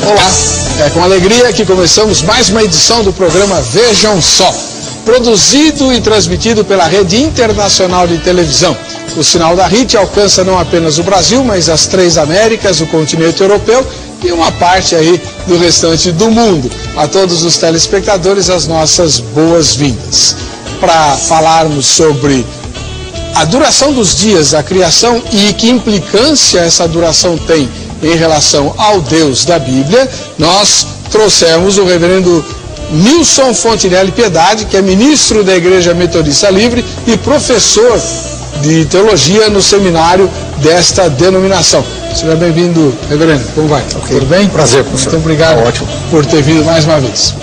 Olá, é com alegria que começamos mais uma edição do programa Vejam Só, produzido e transmitido pela Rede Internacional de Televisão. O sinal da RIT alcança não apenas o Brasil, mas as 3 Américas, o continente europeu e uma parte aí do restante do mundo. A todos os telespectadores, as nossas boas-vindas. Para falarmos sobre a duração dos dias da criação e que implicância essa duração tem em relação ao Deus da Bíblia, nós trouxemos o reverendo Nilson Fontinelli Piedade, que é ministro da Igreja Metodista Livre e professor de teologia no seminário desta denominação. Seja bem-vindo, reverendo. Como vai? Okay. Tudo bem? Prazer, professor. Muito obrigado. Ótimo. Por ter vindo mais uma vez.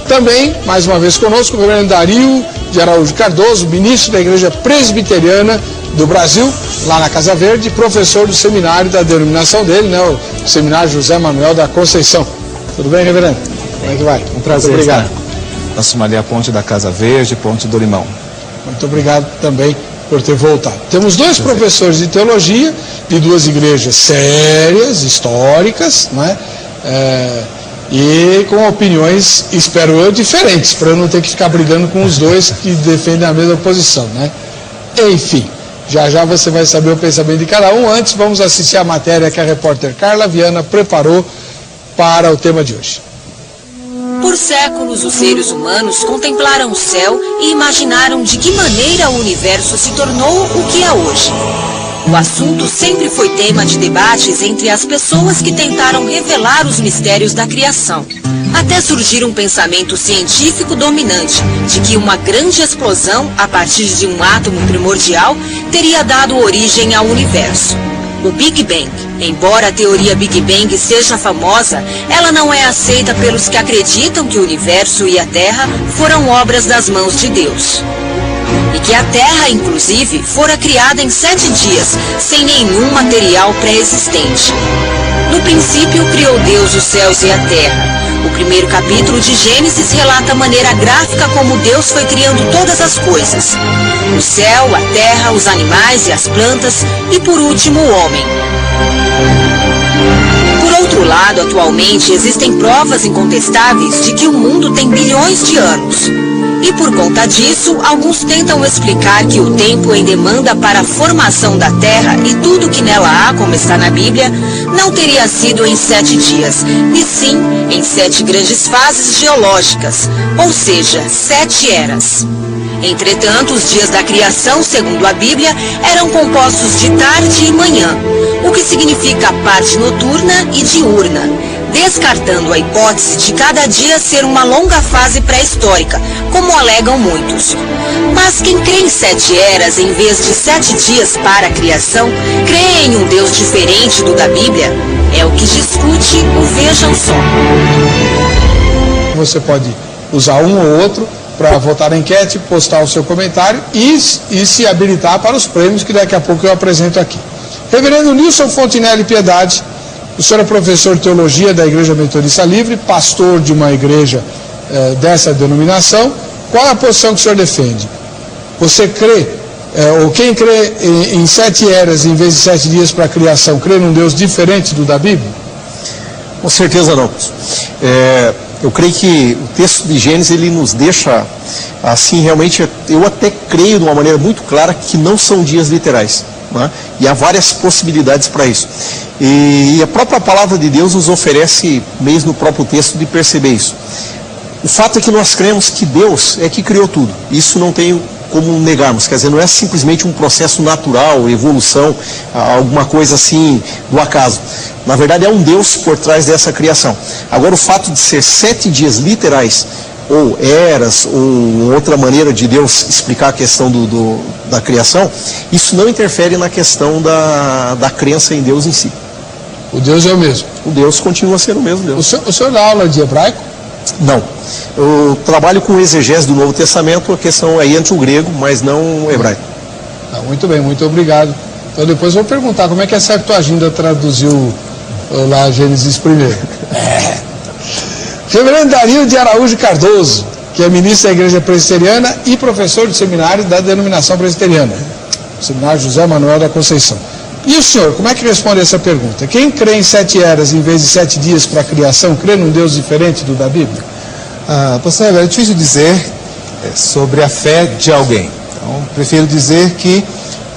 Também, mais uma vez conosco, o reverendo Dario de Araújo Cardoso, ministro da Igreja Presbiteriana do Brasil, lá na Casa Verde, professor do seminário da denominação dele, né, o Seminário José Manuel da Conceição. Tudo bem, reverendo? Como é que vai? Um prazer. Muito obrigado. Nós ali a Ponte da Casa Verde, Ponte do Limão. Muito obrigado também por ter voltado. Temos 2 professores de teologia de 2 igrejas sérias, históricas, né? E com opiniões, espero eu, diferentes, para eu não ter que ficar brigando com os 2 que defendem a mesma posição, né? Enfim, já você vai saber o pensamento de cada um. Antes, vamos assistir a matéria que a repórter Carla Viana preparou para o tema de hoje. Por séculos, os seres humanos contemplaram o céu e imaginaram de que maneira o universo se tornou o que é hoje. O assunto sempre foi tema de debates entre as pessoas que tentaram revelar os mistérios da criação, até surgir um pensamento científico dominante de que uma grande explosão, a partir de um átomo primordial, teria dado origem ao universo. O Big Bang. Embora a teoria Big Bang seja famosa, ela não é aceita pelos que acreditam que o universo e a Terra foram obras das mãos de Deus. E que a Terra, inclusive, fora criada em 7 dias, sem nenhum material pré-existente. No princípio, criou Deus os céus e a terra. O primeiro capítulo de Gênesis relata a maneira gráfica como Deus foi criando todas as coisas. O céu, a terra, os animais e as plantas e, por último, o homem. Por outro lado, atualmente existem provas incontestáveis de que o mundo tem bilhões de anos. E por conta disso, alguns tentam explicar que o tempo em demanda para a formação da Terra e tudo que nela há, como está na Bíblia, não teria sido em 7 dias, e sim em 7 grandes fases geológicas, ou seja, 7 eras. Entretanto, os dias da criação, segundo a Bíblia, eram compostos de tarde e manhã, o que significa parte noturna e diurna, descartando a hipótese de cada dia ser uma longa fase pré-histórica, como alegam muitos. Mas quem crê em 7 eras em vez de 7 dias para a criação, crê em um Deus diferente do da Bíblia? É o que discute o Vejam Só. Você pode usar um ou outro para votar na enquete, postar o seu comentário e se habilitar para os prêmios que daqui a pouco eu apresento aqui. Reverendo Nilson Fontinelli Piedade, o senhor é professor de teologia da Igreja Metodista Livre, pastor de uma igreja dessa denominação. Qual é a posição que o senhor defende? Você crê, ou quem crê em 7 eras em vez de 7 dias para a criação, crê num Deus diferente do da Bíblia? Com certeza não. Eu creio que o texto de Gênesis, ele nos deixa, assim, realmente, eu até creio de uma maneira muito clara que não são dias literais. Né? E há várias possibilidades para isso. E a própria palavra de Deus nos oferece, mesmo no próprio texto, de perceber isso. O fato é que nós cremos que Deus é que criou tudo. Isso não tem como negarmos. Quer dizer, não é simplesmente um processo natural, evolução, alguma coisa assim do acaso. Na verdade, é um Deus por trás dessa criação. Agora, o fato de ser 7 dias literais, ou eras, ou outra maneira de Deus explicar a questão da criação, isso não interfere na questão da crença em Deus em si. O Deus é o mesmo? O Deus continua sendo o mesmo Deus. O senhor dá aula de hebraico? Não. Eu trabalho com exegese do Novo Testamento, a questão é entre o grego, mas não o hebraico. Muito bem, muito obrigado. Então depois eu vou perguntar como é que a Septuaginta traduziu lá Gênesis primeiro. Reverendo Dario de Araújo Cardoso, que é ministro da Igreja Presbiteriana e professor de seminário da denominação presbiteriana, Seminário José Manuel da Conceição. E o senhor, como é que responde essa pergunta? Quem crê em 7 eras em vez de 7 dias para a criação, crê num Deus diferente do da Bíblia? Pastor, é difícil dizer sobre a fé de alguém. Então, prefiro dizer que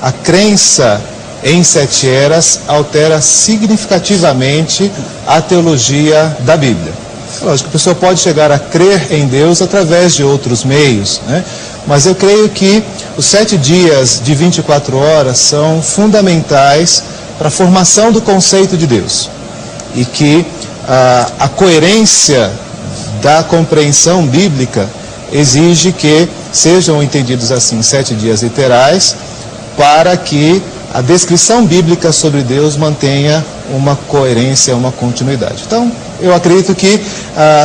a crença em 7 eras altera significativamente a teologia da Bíblia. Lógico, a pessoa pode chegar a crer em Deus através de outros meios, né? Mas eu creio que os 7 dias de 24 horas são fundamentais para a formação do conceito de Deus. E que a coerência da compreensão bíblica exige que sejam entendidos assim 7 dias literais, para que a descrição bíblica sobre Deus mantenha uma coerência, uma continuidade. Então, eu acredito que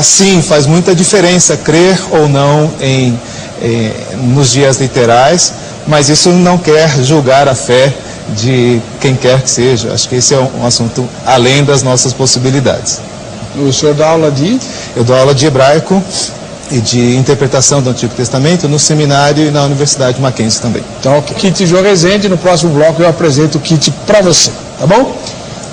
sim, faz muita diferença crer ou não nos dias literais, mas isso não quer julgar a fé de quem quer que seja. Acho que esse é um assunto além das nossas possibilidades. O senhor dá aula de? Eu dou aula de hebraico e de interpretação do Antigo Testamento no seminário e na Universidade Mackenzie também. Então, Kit João Rezende, no próximo bloco eu apresento o kit para você, tá bom?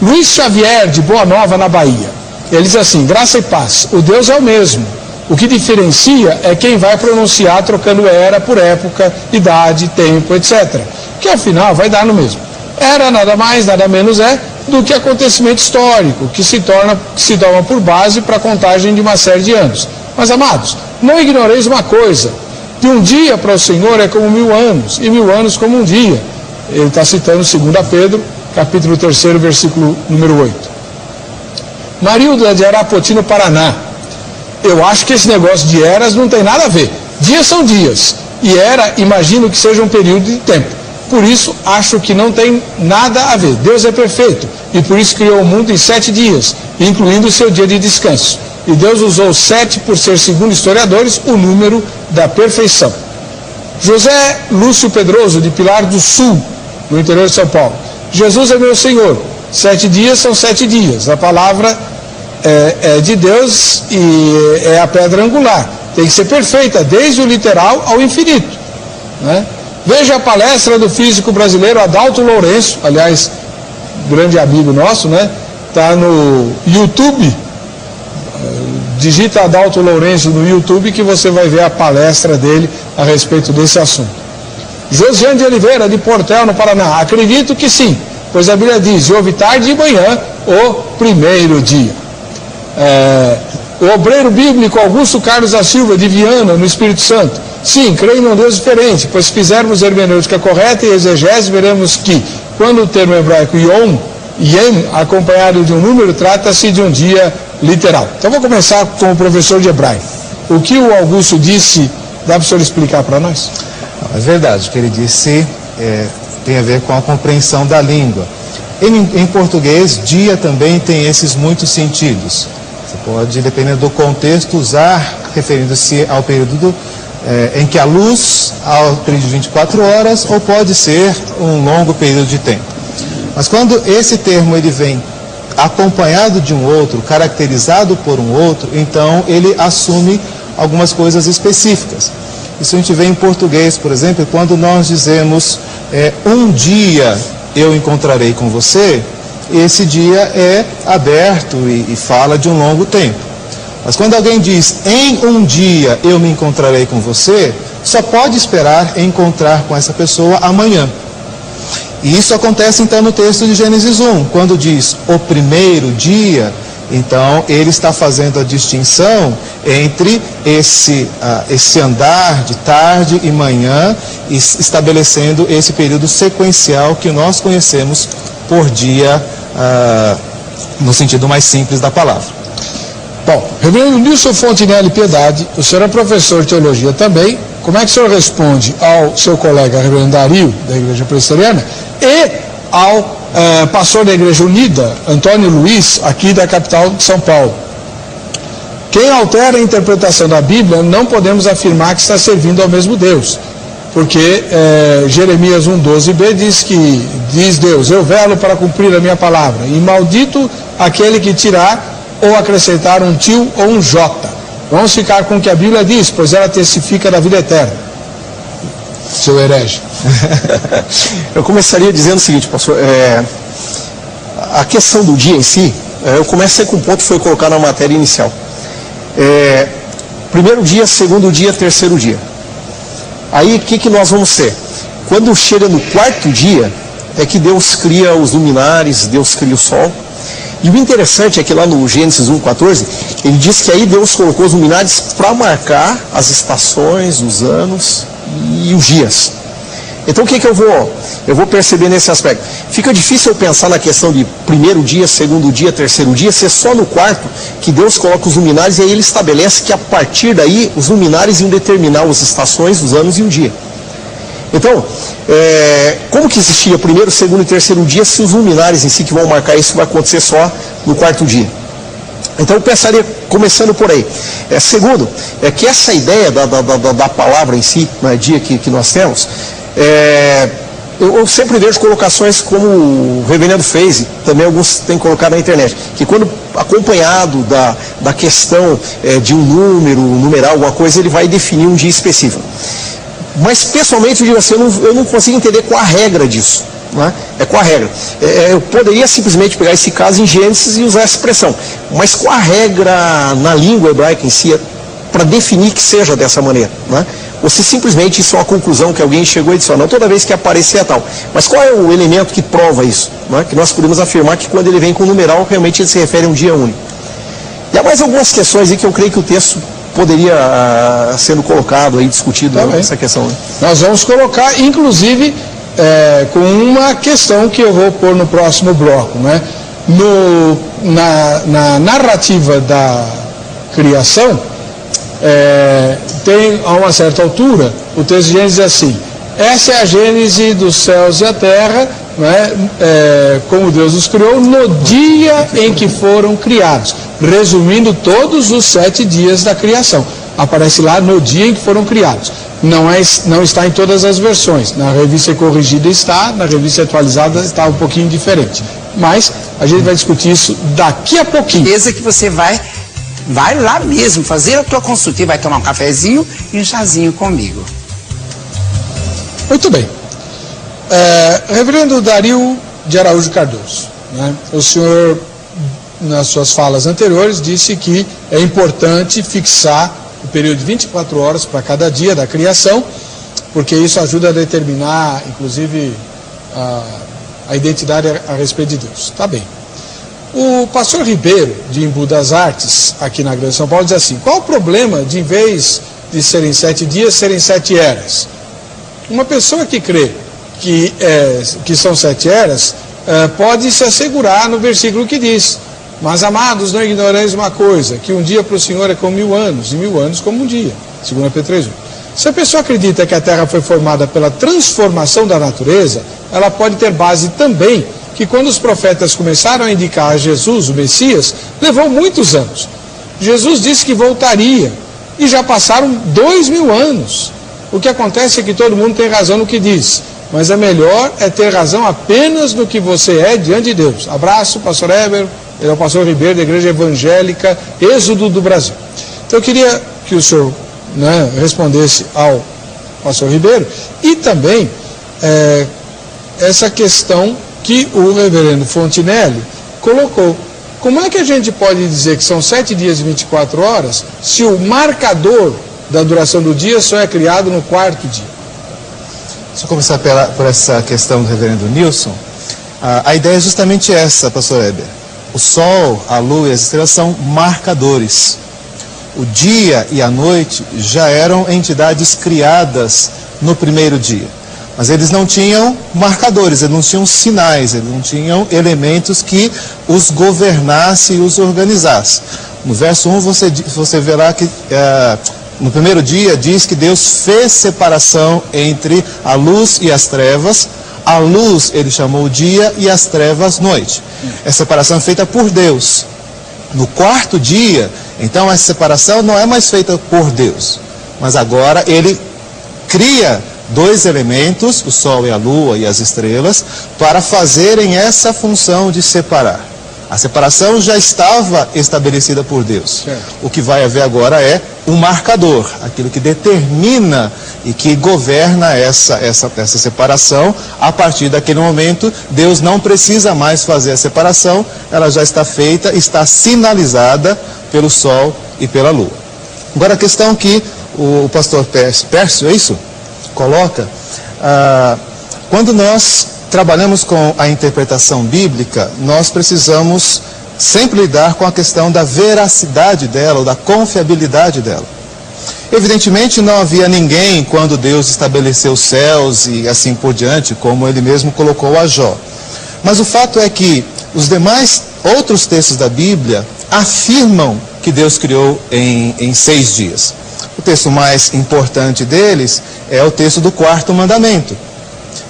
Luiz Xavier, de Boa Nova, na Bahia. Ele diz assim: graça e paz, o Deus é o mesmo. O que diferencia é quem vai pronunciar trocando era por época, idade, tempo, etc. Que afinal vai dar no mesmo. Era nada mais, nada menos é do que acontecimento histórico, que se toma por base para a contagem de uma série de anos. Mas, amados, não ignoreis uma coisa, que um dia para o Senhor é como 1000 anos, e 1000 anos como um dia. Ele está citando 2 Pedro, capítulo 3, versículo número 8. Marilda de Arapoti, no Paraná. Eu acho que esse negócio de eras não tem nada a ver. Dias são dias, e era, imagino que seja um período de tempo. Por isso, acho que não tem nada a ver. Deus é perfeito, e por isso criou o mundo em 7 dias, incluindo o seu dia de descanso. E Deus usou 7 por ser, segundo historiadores, o número da perfeição. José Lúcio Pedroso, de Pilar do Sul, no interior de São Paulo. Jesus é meu Senhor. 7 dias são 7 dias. A palavra é de Deus e é a pedra angular. Tem que ser perfeita, desde o literal ao infinito, né? Veja a palestra do físico brasileiro Adalto Lourenço, aliás, grande amigo nosso, né? Está no YouTube. Digita Adalto Lourenço no YouTube que você vai ver a palestra dele a respeito desse assunto. Josiane de Oliveira, de Portel, no Paraná. Acredito que sim, pois a Bíblia diz: houve tarde e manhã, o primeiro dia. O obreiro bíblico Augusto Carlos da Silva, de Viana, no Espírito Santo. Sim, creio num Deus diferente, pois se fizermos hermenêutica correta e exegese, veremos que, quando o termo hebraico Yem, acompanhado de um número, trata-se de um dia literal. Então vou começar com o professor de hebraico. O que o Augusto disse, dá para o senhor explicar para nós? É verdade, o que ele disse tem a ver com a compreensão da língua. Em português, dia também tem esses muitos sentidos. Você pode, dependendo do contexto, usar referindo-se ao período em que a luz, ao período de 24 horas, ou pode ser um longo período de tempo. Mas quando esse termo ele vem acompanhado de um outro, caracterizado por um outro, então ele assume algumas coisas específicas. Isso a gente vê em português, por exemplo, quando nós dizemos um dia eu encontrarei com você, esse dia é aberto e fala de um longo tempo. Mas quando alguém diz em um dia eu me encontrarei com você, só pode esperar encontrar com essa pessoa amanhã. E isso acontece então no texto de Gênesis 1, quando diz o primeiro dia, então ele está fazendo a distinção entre esse andar de tarde e manhã, e estabelecendo esse período sequencial que nós conhecemos por dia, no sentido mais simples da palavra. Bom, reverendo Nilson Fontinelli Piedade, o senhor é professor de teologia também. Como é que o senhor responde ao seu colega reverendo Dario, da Igreja Presbiteriana, e ao pastor da Igreja Unida, Antônio Luiz, aqui da capital de São Paulo? Quem altera a interpretação da Bíblia, não podemos afirmar que está servindo ao mesmo Deus. Porque Jeremias 1,12b diz Deus: eu velo para cumprir a minha palavra, e maldito aquele que tirar ou acrescentar um tio ou um jota. Vamos ficar com o que a Bíblia diz, pois ela testifica da vida eterna. seu herege? Eu começaria dizendo o seguinte, pastor, a questão do dia em si, eu comecei com um ponto que foi colocado na matéria inicial. Primeiro dia, segundo dia, terceiro dia. Aí o que nós vamos ter? Quando chega no quarto dia, é que Deus cria os luminares, Deus cria o sol. E o interessante é que lá no Gênesis 1:14, ele diz que aí Deus colocou os luminares para marcar as estações, os anos e os dias. Então o que eu vou perceber nesse aspecto? Fica difícil eu pensar na questão de primeiro dia, segundo dia, terceiro dia, ser só no quarto que Deus coloca os luminares e aí ele estabelece que a partir daí os luminares iam determinar as estações, os anos e o dia. Então, como que existia primeiro, segundo e terceiro dia se os luminares em si que vão marcar isso vai acontecer só no quarto dia? Então eu pensaria, começando por aí. Segundo, que essa ideia da palavra em si, no dia que nós temos, eu sempre vejo colocações como o reverendo fez, e também alguns têm colocado na internet, que quando acompanhado da questão de um número, um numeral, alguma coisa, ele vai definir um dia específico. Mas pessoalmente eu digo assim, eu não consigo entender qual a regra disso. Né? Qual a regra? Eu poderia simplesmente pegar esse caso em Gênesis e usar essa expressão, mas qual a regra na língua hebraica em si para definir que seja dessa maneira? Né? Ou se simplesmente isso é uma conclusão que alguém chegou e disse, não, toda vez que aparecer é tal. Mas qual é o elemento que prova isso? Né? Que nós podemos afirmar que quando ele vem com numeral, realmente ele se refere a um dia único. E há mais algumas questões aí que eu creio que o texto poderia sendo colocado aí, discutido essa questão. Né? Nós vamos colocar, inclusive, com uma questão que eu vou pôr no próximo bloco, né? Na narrativa da criação, tem a uma certa altura, o texto de Gênesis diz assim, essa é a gênese dos céus e a terra, né? Como Deus os criou no dia em que foram criados, resumindo todos os 7 dias da criação. Aparece lá no dia em que foram criados. Não está em todas as versões. Na revista corrigida está, na revista atualizada está um pouquinho diferente. Mas a gente vai discutir isso daqui a pouquinho. Certeza que você vai lá mesmo fazer a tua consulta e vai tomar um cafezinho e um chazinho comigo. Muito bem. Reverendo Dario de Araújo Cardoso, né? O senhor, nas suas falas anteriores, disse que é importante fixar o período de 24 horas para cada dia da criação, porque isso ajuda a determinar, inclusive, a identidade a respeito de Deus. Está bem. O pastor Ribeiro, de Embu das Artes, aqui na Grande São Paulo, diz assim, qual o problema de, em vez de serem 7 dias, serem 7 eras? Uma pessoa que crê que são 7 eras, pode se assegurar no versículo que diz, mas amados, não ignoreis uma coisa, que um dia para o Senhor é como 1000 anos, e 1000 anos como um dia, 2 Pedro 3:1. Se a pessoa acredita que a Terra foi formada pela transformação da natureza, ela pode ter base também que quando os profetas começaram a indicar a Jesus, o Messias, levou muitos anos. Jesus disse que voltaria, e já passaram 2000 anos. O que acontece é que todo mundo tem razão no que diz, mas é melhor ter razão apenas no que você é diante de Deus. Abraço, pastor Heber, ele é o pastor Ribeiro da Igreja Evangélica Êxodo do Brasil. Então eu queria que o senhor, né, respondesse ao pastor Ribeiro e também essa questão que o reverendo Fontinelli colocou. Como é que a gente pode dizer que são 7 dias e 24 horas se o marcador da duração do dia só é criado no 4º dia? Deixa eu começar por essa questão do reverendo Nilson. A ideia é justamente essa, pastor Heber. O sol, a lua e as estrelas são marcadores. O dia e a noite já eram entidades criadas no primeiro dia. Mas eles não tinham marcadores, eles não tinham sinais, eles não tinham elementos que os governasse e os organizasse. No verso 1 você verá que no primeiro dia diz que Deus fez separação entre a luz e as trevas. A luz ele chamou o dia e as trevas noite. Essa separação é feita por Deus. No 4º dia, então essa separação não é mais feita por Deus, mas agora ele cria 2 elementos, o sol e a lua e as estrelas, para fazerem essa função de separar. A separação já estava estabelecida por Deus. Certo. O que vai haver agora é um marcador, aquilo que determina e que governa essa separação. A partir daquele momento, Deus não precisa mais fazer a separação, ela já está feita, está sinalizada pelo sol e pela lua. Agora a questão que o pastor Pércio, é isso? Coloca, quando nós trabalhamos com a interpretação bíblica, nós precisamos sempre lidar com a questão da veracidade dela, ou da confiabilidade dela. Evidentemente não havia ninguém quando Deus estabeleceu os céus e assim por diante, como ele mesmo colocou a Jó. Mas o fato é que os demais outros textos da Bíblia afirmam que Deus criou em 6 dias. O texto mais importante deles é o texto do 4º mandamento,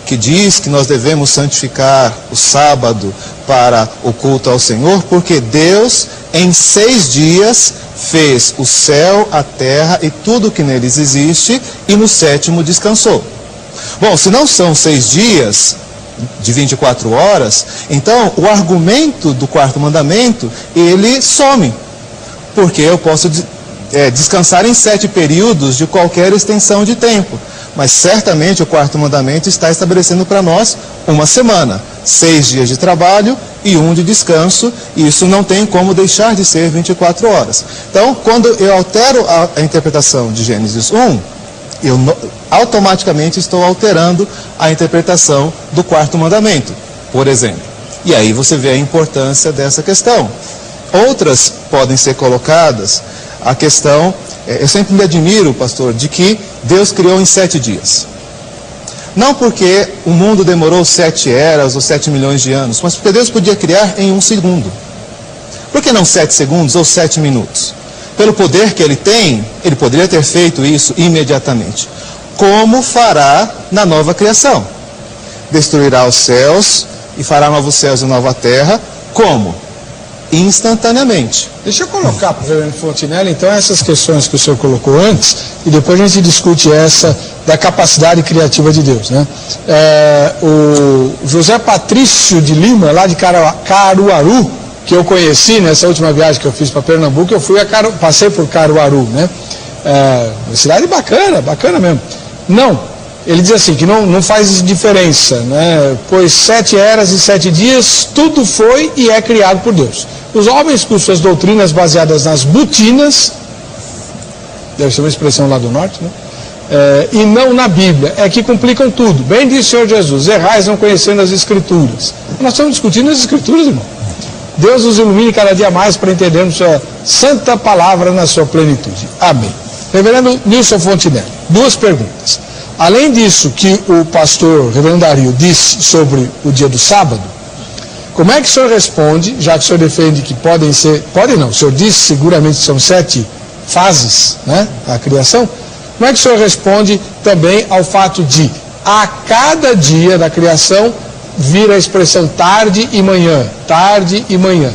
que diz que nós devemos santificar o sábado para o culto ao Senhor, porque Deus em 6 dias fez o céu, a terra e tudo que neles existe, e no 7º descansou. Bom, se não são 6 dias de 24 horas, então o argumento do 4º mandamento, ele some, porque eu posso descansar em 7 períodos de qualquer extensão de tempo. Mas certamente o 4º mandamento está estabelecendo para nós uma semana, 6 dias de trabalho e 1 de descanso, e isso não tem como deixar de ser 24 horas. Então, quando eu altero a interpretação de Gênesis 1, eu automaticamente estou alterando a interpretação do 4º mandamento, por exemplo. E aí você vê a importância dessa questão. Outras podem ser colocadas, a questão, eu sempre me admiro, pastor, de que Deus criou em 7 dias. Não porque o mundo demorou 7 eras ou 7 milhões de anos, mas porque Deus podia criar em 1 segundo. Por que não 7 segundos ou 7 minutos? Pelo poder que ele tem, ele poderia ter feito isso imediatamente. Como fará na nova criação? Destruirá os céus e fará novos céus e nova terra. Como? Instantaneamente. Deixa eu colocar para o reverendo Fontinelli, então, essas questões que o senhor colocou antes, e depois a gente discute essa da capacidade criativa de Deus, né? O José Patrício de Lima, lá de Caruaru, que eu conheci nessa última viagem que eu fiz para Pernambuco, eu passei por Caruaru, né? Uma cidade bacana, bacana mesmo. Não, ele diz assim, que não faz diferença, né? Pois 7 eras e 7 dias, tudo foi e é criado por Deus. Os homens, com suas doutrinas baseadas nas butinas, deve ser uma expressão lá do norte, né? E não na Bíblia, é que complicam tudo. Bem disse o Senhor Jesus, errais não conhecendo as Escrituras. Nós estamos discutindo as Escrituras, irmão. Deus nos ilumine cada dia mais para entendermos sua santa palavra na sua plenitude. Amém. Reverendo Nilson Fontinelli, 2 perguntas. Além disso que o pastor Reverendo Dario disse sobre o dia do sábado, como é que o senhor responde, já que o senhor defende que podem não, o senhor disse seguramente que são 7 fases, né, a criação, como é que o senhor responde também ao fato de, a cada dia da criação, vir a expressão tarde e manhã, tarde e manhã?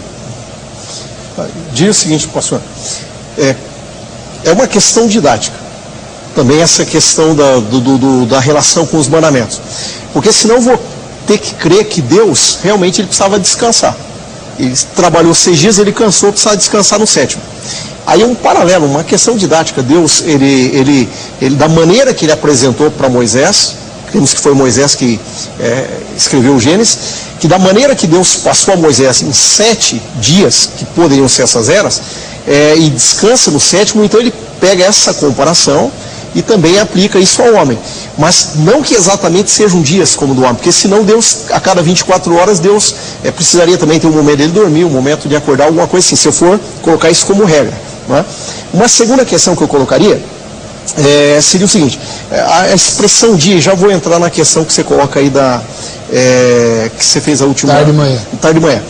Diz o seguinte, pastor, é uma questão didática, também essa questão da relação com os mandamentos, porque senão eu vou ter que crer que Deus realmente ele precisava descansar. Ele trabalhou 6 dias, ele cansou, precisava descansar no 7º. Aí é um paralelo, uma questão didática. Deus, ele da maneira que ele apresentou para Moisés, cremos que foi Moisés que escreveu o Gênesis, que da maneira que Deus passou a Moisés em 7 dias, que poderiam ser essas eras, e descansa no 7º, então ele pega essa comparação e também aplica isso ao homem. Mas não que exatamente sejam dias como do homem, porque senão Deus, a cada 24 horas, Deus precisaria também ter um momento dele dormir, um momento de acordar, alguma coisa assim, se eu for colocar isso como regra. Não é? Uma segunda questão que eu colocaria seria o seguinte, a expressão dia, já vou entrar na questão que você coloca aí que você fez a última... Tarde de manhã. Tarde de manhã.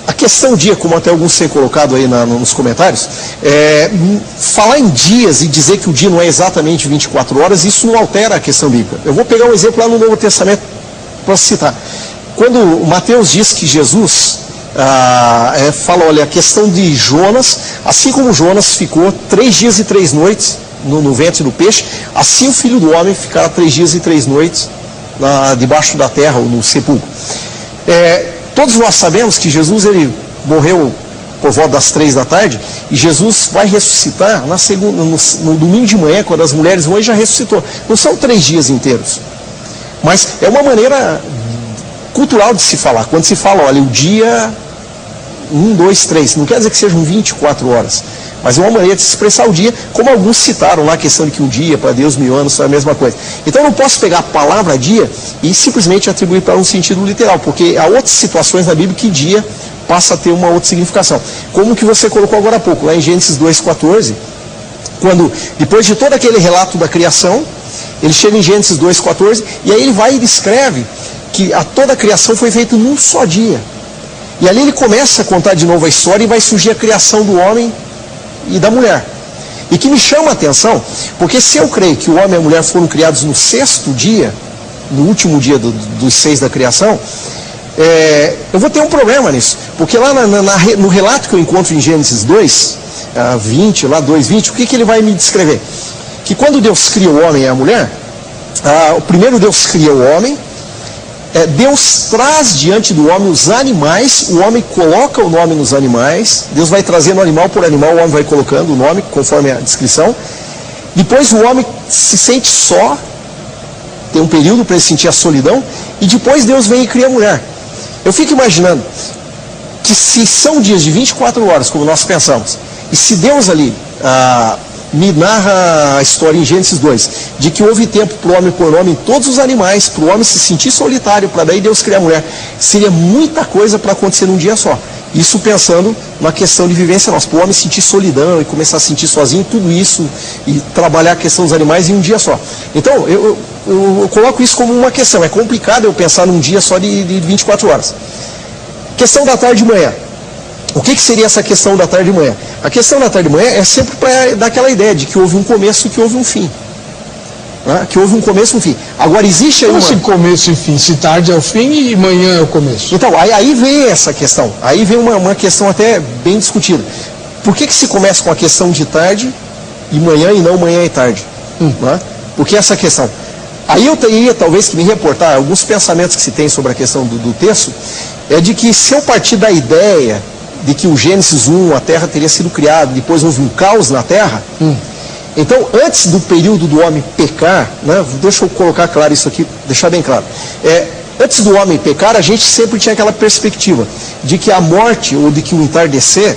A questão dia, como até alguns têm colocado aí nos comentários, falar em dias e dizer que o dia não é exatamente 24 horas, isso não altera a questão bíblica. Eu vou pegar um exemplo lá no Novo Testamento para citar. Quando Mateus diz que Jesus fala, olha, a questão de Jonas, assim como Jonas ficou 3 dias e 3 noites no ventre do peixe, assim o Filho do Homem ficará 3 dias e 3 noites debaixo da terra ou no sepulcro. Todos nós sabemos que Jesus ele morreu por volta das 3 da tarde, e Jesus vai ressuscitar na segunda, no domingo de manhã, quando as mulheres vão, ele já ressuscitou. Não são 3 dias inteiros. Mas é uma maneira cultural de se falar. Quando se fala, olha, o dia 1, 2, 3, não quer dizer que sejam 24 horas. Mas é uma maneira de se expressar o dia, como alguns citaram lá a questão de que um dia para Deus 1000 anos é a mesma coisa. Então eu não posso pegar a palavra dia e simplesmente atribuir para um sentido literal, porque há outras situações na Bíblia que dia passa a ter uma outra significação. Como que você colocou agora há pouco, lá em Gênesis 2,14, quando, depois de todo aquele relato da criação, ele chega em Gênesis 2,14, e aí ele vai e descreve que toda a criação foi feita num só dia. E ali ele começa a contar de novo a história e vai surgir a criação do homem e da mulher. E que me chama a atenção, porque se eu creio que o homem e a mulher foram criados no 6º dia, no último dia dos 6 da criação, eu vou ter um problema nisso. Porque lá no relato que eu encontro em Gênesis 2, 20, lá 2:20, o que ele vai me descrever? Que quando Deus cria o homem e a mulher, o primeiro Deus cria o homem, Deus traz diante do homem os animais, o homem coloca o nome nos animais, Deus vai trazendo animal por animal, o homem vai colocando o nome, conforme a descrição. Depois o homem se sente só, tem um período para ele sentir a solidão, e depois Deus vem e cria a mulher. Eu fico imaginando que se são dias de 24 horas, como nós pensamos, e se Deus ali me narra a história em Gênesis 2, de que houve tempo para o homem pôr nome em todos os animais, para o homem se sentir solitário, para daí Deus criar a mulher, seria muita coisa para acontecer num dia só. Isso pensando na questão de vivência nossa, para o homem sentir solidão e começar a sentir sozinho, tudo isso, e trabalhar a questão dos animais em um dia só. Então, eu coloco isso como uma questão. É complicado eu pensar num dia só de 24 horas. Questão da tarde e manhã. O que seria essa questão da tarde e manhã? A questão da tarde e manhã é sempre para dar aquela ideia de que houve um começo e que houve um fim. Né? Que houve um começo e um fim. Agora existe aí esse começo e fim? Se tarde é o fim e manhã é o começo. Então, aí vem essa questão. Aí vem uma questão até bem discutida. Por que se começa com a questão de tarde e manhã e não manhã e tarde? Né? Por que essa questão? Aí eu teria talvez que me reportar alguns pensamentos que se tem sobre a questão do texto, é de que se eu partir da ideia de que o Gênesis 1, a Terra teria sido criada, depois houve um caos na Terra, então antes do período do homem pecar, né, deixa eu colocar claro isso aqui, deixar bem claro, antes do homem pecar, a gente sempre tinha aquela perspectiva de que a morte, ou de que o entardecer,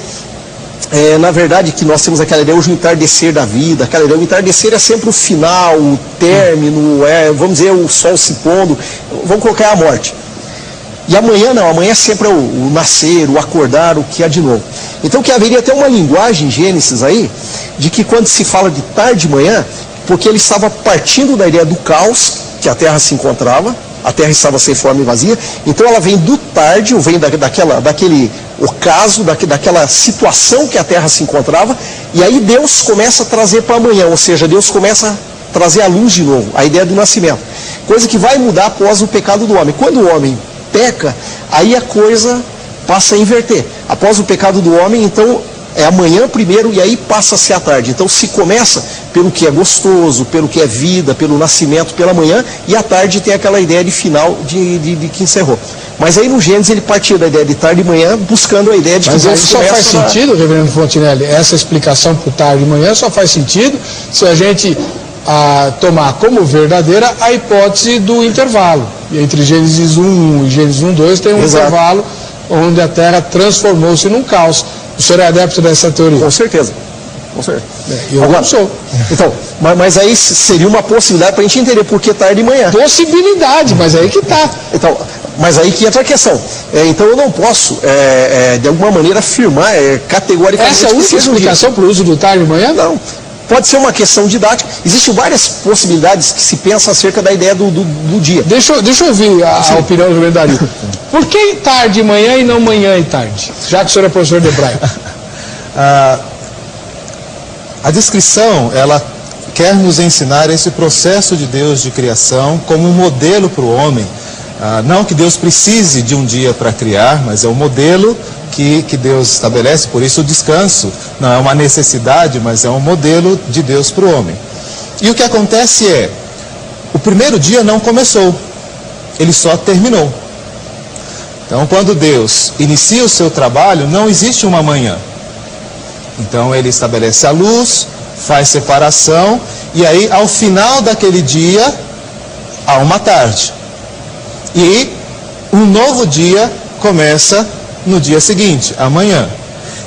na verdade que nós temos aquela ideia, hoje o entardecer da vida, aquela ideia, o entardecer é sempre o final, o término, vamos dizer, o sol se pondo, vamos colocar a morte. E amanhã não, amanhã sempre é o nascer, o acordar, o que há de novo. Então que haveria até uma linguagem em Gênesis aí, de que quando se fala de tarde e manhã, porque ele estava partindo da ideia do caos, que a terra se encontrava, a terra estava sem forma e vazia, então ela vem do tarde, ou vem daquele ocaso, daquela situação que a terra se encontrava, e aí Deus começa a trazer para amanhã, ou seja, Deus começa a trazer a luz de novo, a ideia do nascimento. Coisa que vai mudar após o pecado do homem. Quando o homem peca, aí a coisa passa a inverter. Após o pecado do homem, então é amanhã primeiro e aí passa a ser a tarde. Então se começa pelo que é gostoso, pelo que é vida, pelo nascimento, pela manhã, e a tarde tem aquela ideia de final de que encerrou. Mas aí no Gênesis ele partiu da ideia de tarde e manhã, buscando a ideia de que... Mas isso só faz sentido, reverendo Fontinelli, essa explicação por tarde e manhã só faz sentido se a gente tomar como verdadeira a hipótese do intervalo. E entre Gênesis 1 e Gênesis 1:2 tem um intervalo onde a Terra transformou-se num caos. O senhor é adepto dessa teoria? Com certeza. Com certeza. Eu não sou. Então, mas aí seria uma possibilidade para a gente entender por que tarde e manhã. Possibilidade, mas aí que está. Então, mas aí que entra a questão. Então eu não posso, de alguma maneira, afirmar categoricamente... Essa é a única explicação para o uso do tarde e manhã? Não. Pode ser uma questão didática. Existem várias possibilidades que se pensa acerca da ideia do dia. Deixa eu ouvir a opinião do reverendo Dario. Por que tarde e manhã e não manhã e tarde? Já que o senhor é professor de hebraico. A descrição, ela quer nos ensinar esse processo de Deus de criação como um modelo para o homem. Não que Deus precise de um dia para criar, mas é um modelo que Deus estabelece, por isso o descanso não é uma necessidade, mas é um modelo de Deus para o homem. E o que acontece o primeiro dia não começou, ele só terminou. Então, quando Deus inicia o seu trabalho, não existe uma manhã. Então, ele estabelece a luz, faz separação, e aí, ao final daquele dia, há uma tarde. E um novo dia começa no dia seguinte, amanhã.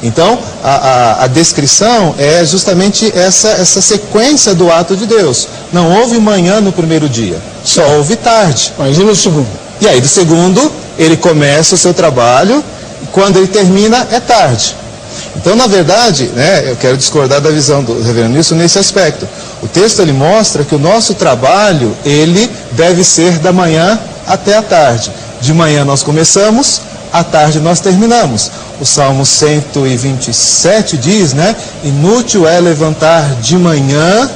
Então, a descrição é justamente essa sequência do ato de Deus. Não houve manhã no primeiro dia, só houve tarde. Mas e no segundo? E aí, do segundo, ele começa o seu trabalho, e quando ele termina, é tarde. Então, na verdade, né, eu quero discordar da visão do reverendo Nilson nesse aspecto. O texto, ele mostra que o nosso trabalho, ele deve ser da manhã até a tarde. De manhã nós começamos, à tarde nós terminamos. O Salmo 127 diz, né, inútil é levantar de manhã,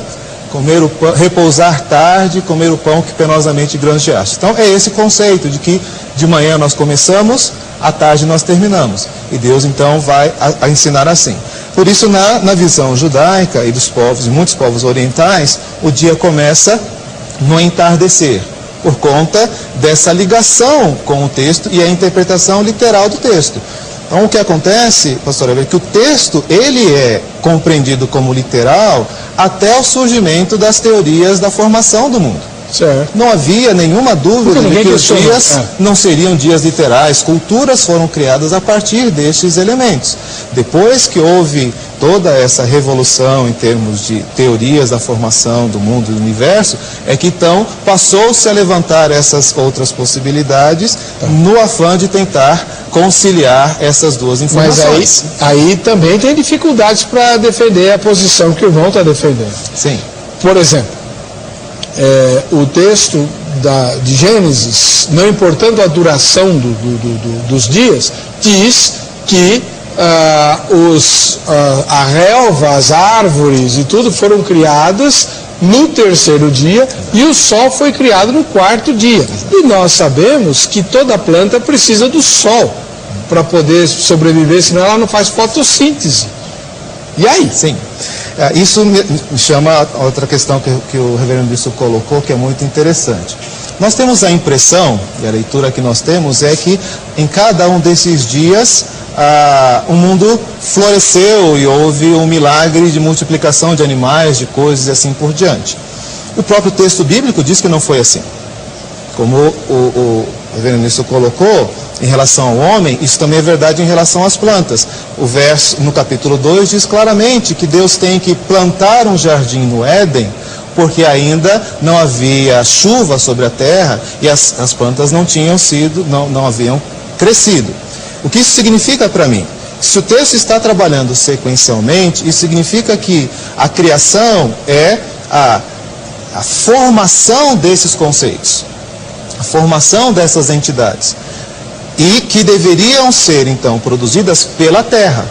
comer o pão, repousar tarde, comer o pão que penosamente granjeaste. Então, é esse conceito de que de manhã nós começamos, à tarde nós terminamos. E Deus, então, vai a ensinar assim. Por isso, na visão judaica e dos povos, e muitos povos orientais, o dia começa no entardecer, por conta dessa ligação com o texto e a interpretação literal do texto. Então, o que acontece, pastor Heber, é que o texto, ele é compreendido como literal até o surgimento das teorias da formação do mundo. Certo. Não havia nenhuma dúvida de que os dias não seriam dias literais. Culturas foram criadas a partir destes elementos. Depois que houve toda essa revolução em termos de teorias da formação do mundo e do universo, é que então passou-se a levantar essas outras possibilidades no afã de tentar conciliar essas duas informações. Mas aí também tem dificuldades para defender a posição que o irmão está defendendo. Sim. Por exemplo, o texto de Gênesis, não importando a duração dos dias, diz que a relva, as árvores e tudo foram criadas no terceiro dia e o sol foi criado no quarto dia. E nós sabemos que toda planta precisa do sol para poder sobreviver, senão ela não faz fotossíntese. E aí? Sim. Isso me chama a outra questão que o reverendo Nilson colocou, que é muito interessante. Nós temos a impressão, e a leitura que nós temos, é que em cada um desses dias o mundo floresceu e houve um milagre de multiplicação de animais, de coisas e assim por diante. O próprio texto bíblico diz que não foi assim. Como o reverendo Nilson colocou, em relação ao homem, isso também é verdade em relação às plantas. O verso no capítulo 2 diz claramente que Deus tem que plantar um jardim no Éden, porque ainda não havia chuva sobre a terra e as plantas não haviam crescido. O que isso significa para mim? Se o texto está trabalhando sequencialmente, isso significa que a criação é a formação desses conceitos, a formação dessas entidades, e que deveriam ser, então, produzidas pela terra,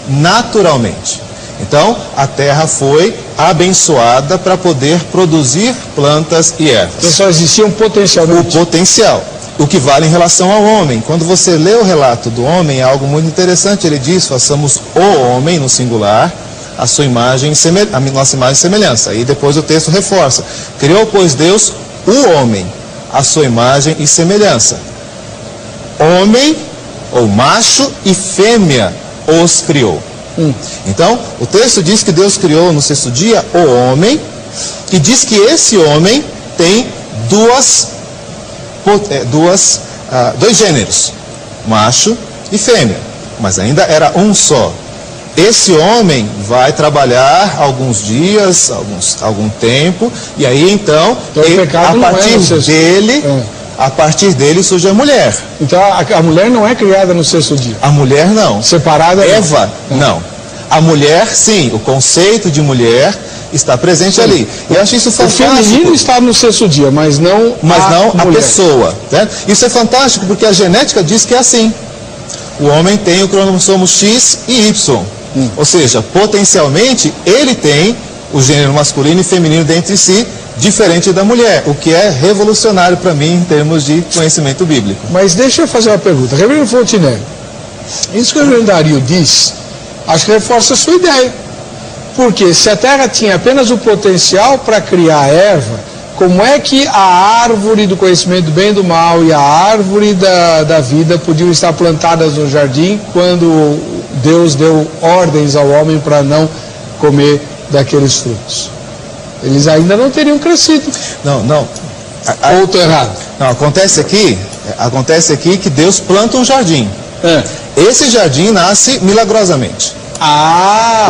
naturalmente. Então, a terra foi abençoada para poder produzir plantas e ervas. Então, só existia um potencialmente. O potencial. O que vale em relação ao homem. Quando você lê o relato do homem, é algo muito interessante. Ele diz, façamos o homem, no singular, a sua imagem, a nossa imagem e semelhança. E depois o texto reforça. Criou, pois, Deus o homem, a sua imagem e semelhança. Homem, ou macho e fêmea, os criou. Então, o texto diz que Deus criou no sexto dia o homem, e diz que esse homem tem dois gêneros, macho e fêmea, mas ainda era um só. Esse homem vai trabalhar alguns dias, algum tempo, e aí então a partir dele surge a mulher. Então a mulher não é criada no sexto dia? A mulher não. Separada? Eva, não. A mulher, sim, o conceito de mulher está presente ali. E eu acho isso fantástico. O feminino está no sexto dia, mas não a pessoa. Né? Isso é fantástico porque a genética diz que é assim. O homem tem o cromossomo X e Y. Ou seja, potencialmente, ele tem o gênero masculino e feminino dentro de si, diferente da mulher, o que é revolucionário para mim em termos de conhecimento bíblico. Mas deixa eu fazer uma pergunta. Reverendo Fontenelle, isso que o reverendo Dario diz, acho que reforça a sua ideia. Porque se a terra tinha apenas o potencial para criar a erva, como é que a árvore do conhecimento do bem e do mal e a árvore da vida podiam estar plantadas no jardim quando Deus deu ordens ao homem para não comer daqueles frutos? Eles ainda não teriam crescido. Não. Ou estou errado? Não, acontece aqui que Deus planta um jardim. Esse jardim nasce milagrosamente.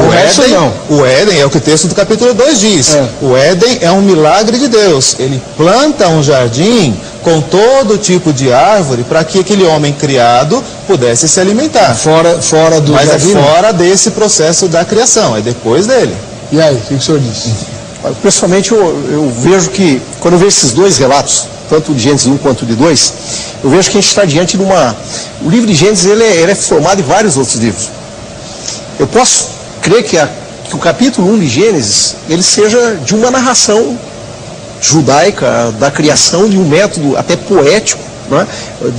O resto não. O Éden é o que o texto do capítulo 2 diz. O Éden é um milagre de Deus. Ele planta um jardim com todo tipo de árvore para que aquele homem criado pudesse se alimentar. Fora do Mas jardim? É fora desse processo da criação, é depois dele. E aí, o que o senhor disse? Pessoalmente, eu vejo que, quando eu vejo esses dois relatos, tanto de Gênesis 1 quanto de 2, eu vejo que a gente está diante de uma... O livro de Gênesis ele é formado em vários outros livros. Eu posso crer que o capítulo 1 de Gênesis, ele seja de uma narração judaica, da criação de um método até poético, né,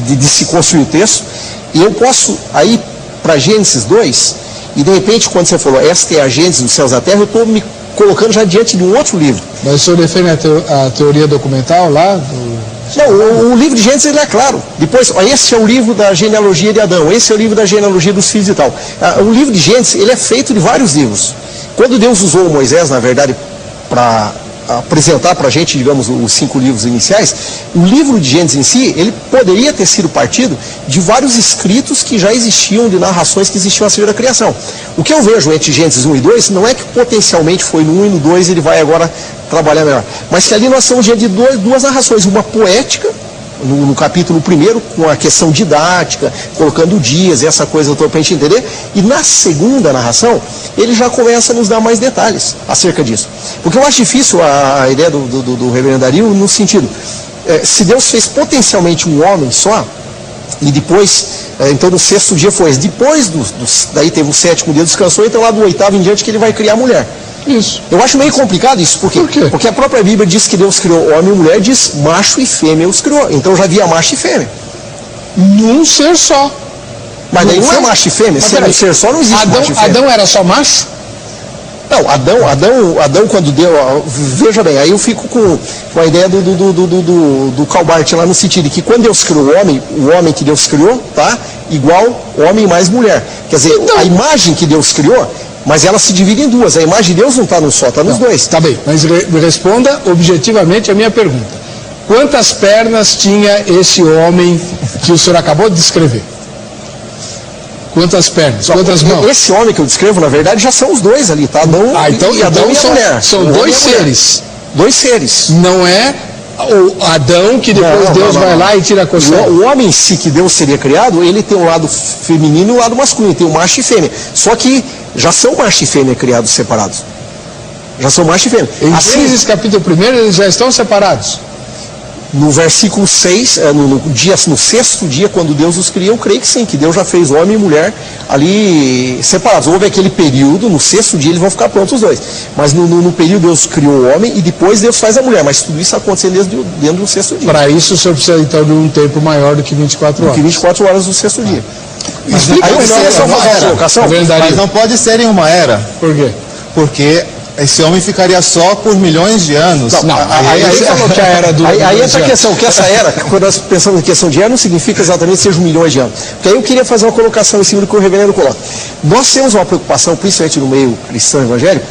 de se construir o texto, e eu posso aí para Gênesis 2, e de repente quando você falou, esta é a Gênesis dos céus e da terra, eu estou me colocando já diante de um outro livro. Mas o senhor defende a teoria documental lá? Não, o livro de Gênesis ele é claro. Depois, esse é o livro da genealogia de Adão, esse é o livro da genealogia dos filhos e tal. O livro de Gênesis ele é feito de vários livros. Quando Deus usou Moisés, na verdade, para apresentar para a gente, digamos, os 5 livros iniciais, o livro de Gênesis em si, ele poderia ter sido partido de vários escritos que já existiam, de narrações que existiam acerca da criação. O que eu vejo entre Gênesis 1 e 2, não é que potencialmente foi no 1 e no 2 ele vai agora trabalhar melhor, mas que ali nós estamos diante de duas narrações, uma poética, no capítulo 1, com a questão didática, colocando dias, essa coisa toda para a gente entender, e na segunda narração, ele já começa a nos dar mais detalhes acerca disso. Porque eu acho difícil a ideia do reverendo Dario no sentido, se Deus fez potencialmente um homem só, e depois, então no 6º dia foi esse, depois daí teve o 7º dia, descansou, então lá do 8º em diante que ele vai criar a mulher. Isso. Eu acho meio complicado isso. Por quê? Porque a própria Bíblia diz que Deus criou homem e mulher, diz macho e fêmea os criou. Então já havia macho e fêmea. Num ser só. Mas daí não é macho e fêmea. Se um ser só não existe macho e fêmea. Adão era só macho? Não, Adão quando deu... Veja bem, aí eu fico com a ideia do Calbart lá no sentido de que quando Deus criou o homem que Deus criou, tá? Igual homem mais mulher. Quer dizer, então, a imagem que Deus criou... Mas ela se divide em duas. A imagem de Deus não está num só, está nos dois. Tá bem, mas responda objetivamente a minha pergunta. Quantas pernas tinha esse homem que o senhor acabou de descrever? Quantas pernas? Quantas mãos? Esse homem que eu descrevo, na verdade, já são os dois ali, tá? Adão, então e a mulher. São dois seres. Dois seres. Não é o Adão que depois Deus vai lá e tira a costela. O homem em si que Deus seria criado, ele tem um lado feminino e um lado masculino, tem o macho e fêmea. Só que já são macho e fêmea criados separados. Já são macho e fêmea. Em Gênesis capítulo 1 eles já estão separados. No versículo 6, no 6º dia, quando Deus os cria, eu creio que sim, que Deus já fez homem e mulher ali separados. Houve aquele período, no 6º dia eles vão ficar prontos os dois. Mas no período Deus criou o homem e depois Deus faz a mulher. Mas tudo isso acontece dentro do 6º dia. Para isso o senhor precisa então de um tempo maior do que 24 horas. Do que 24 horas do 6º dia. Mas não pode ser em uma era. Por quê? Porque esse homem ficaria só por milhões de anos. Aí falou que a era do... Aí essa questão, que essa era, quando nós pensamos em questão de era, não significa exatamente que sejam milhões de anos. Porque aí eu queria fazer uma colocação em cima do que o reverendo coloca. Nós temos uma preocupação, principalmente no meio cristão evangélico,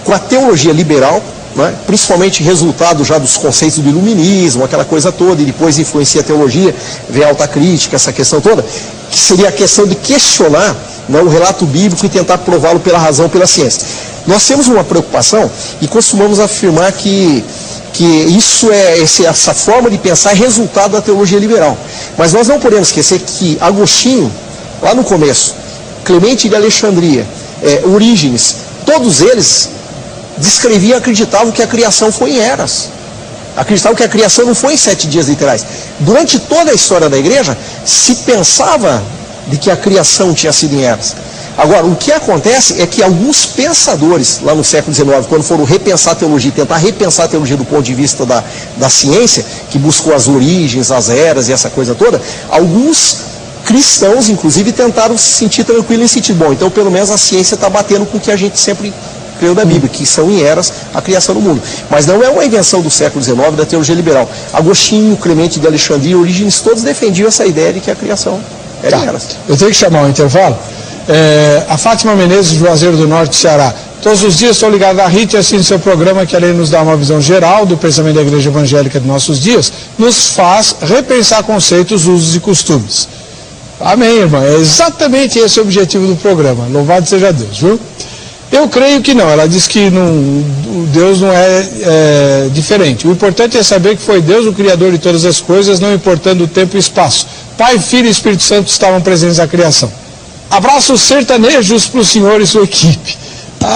com a teologia liberal, né? Principalmente resultado já dos conceitos do iluminismo, aquela coisa toda, e depois influencia a teologia, vem a alta crítica, essa questão toda, que seria a questão de questionar, né, o relato bíblico e tentar prová-lo pela razão, pela ciência. Nós temos uma preocupação e costumamos afirmar que essa forma de pensar é resultado da teologia liberal. Mas nós não podemos esquecer que Agostinho, lá no começo, Clemente de Alexandria, Orígenes, todos eles descreviam e acreditavam que a criação foi em eras. Acreditavam que a criação não foi em 7 dias literais. Durante toda a história da igreja, se pensava de que a criação tinha sido em eras. Agora, o que acontece é que alguns pensadores, lá no século XIX, quando foram repensar a teologia, tentar repensar a teologia do ponto de vista da ciência, que buscou as origens, as eras e essa coisa toda, alguns cristãos, inclusive, tentaram se sentir tranquilos em sentido, bom, então pelo menos a ciência está batendo com o que a gente sempre creio da Bíblia, que são em eras a criação do mundo. Mas não é uma invenção do século XIX, da teologia liberal. Agostinho, Clemente de Alexandria, Orígenes, todos defendiam essa ideia de que a criação era em eras. Eu tenho que chamar um intervalo. A Fátima Menezes, Juazeiro do Norte, Ceará. Todos os dias estou ligado à RIT e assino seu programa, que além de nos dar uma visão geral do pensamento da Igreja Evangélica de nossos dias, nos faz repensar conceitos, usos e costumes. Amém, irmã. É exatamente esse o objetivo do programa. Louvado seja Deus, viu? Eu creio que não. Ela diz que Deus não é diferente. O importante é saber que foi Deus o Criador de todas as coisas, não importando o tempo e espaço. Pai, Filho e Espírito Santo estavam presentes na criação. Abraços sertanejos para o senhor e sua equipe.